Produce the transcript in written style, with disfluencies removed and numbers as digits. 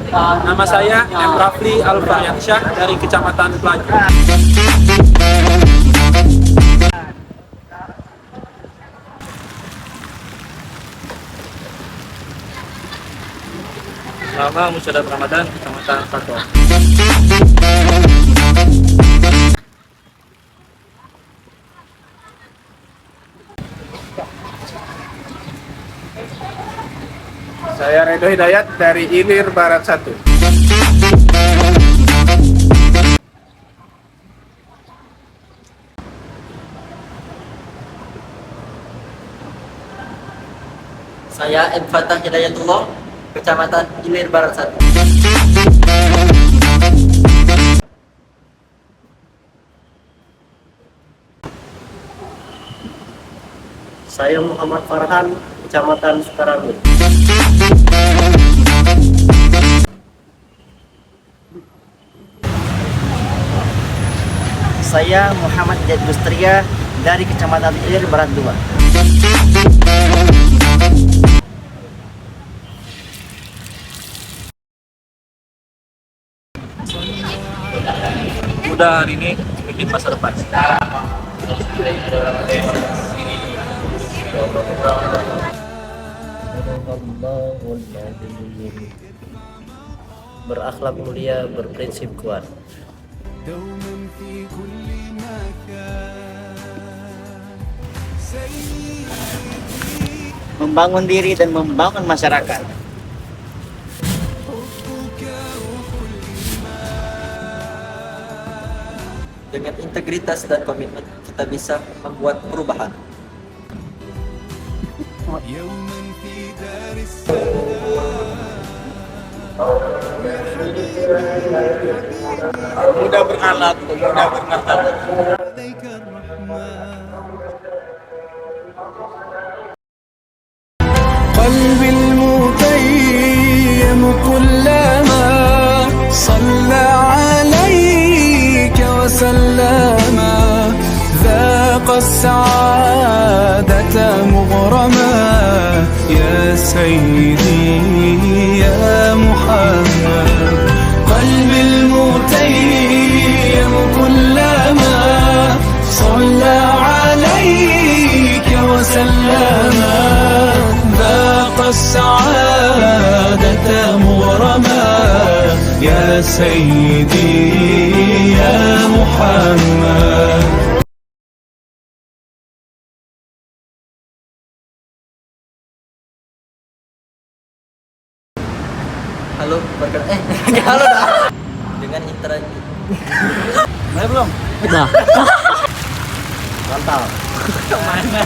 Nama saya M. Rafli Alfariansyah dari Kecamatan Pelaju. Nama Musyadat Ramadan, Kecamatan Sato. Saya Redo Hidayat dari Ilir Barat 1. Saya M. Fatah Hidayatullah, Kecamatan Ilir Barat 1. Saya Muhammad Farhan, Kecamatan Sukarami. Saya Muhammad Jad Gustria dari Kecamatan Ilir Barat 2. Muda hari ini bikin masa depan. Berakhlak mulia, berprinsip kuat. Membangun diri dan membangun masyarakat. Dengan integritas dan komitmen, kita bisa membuat perubahan. Muda berakhlak, muda bermartabat. قلبي المتيم كلما صلى عليك وسلم ذاق السعادة مغرما يا سيدي يا محمد قلبي المتيم كلما صلى عليك وسلم ذاق السعادة مغرما يا سيدي يا محمد. Halo, halo dah. Dengan interaksi. Belum? Udah. Mantap. Mana?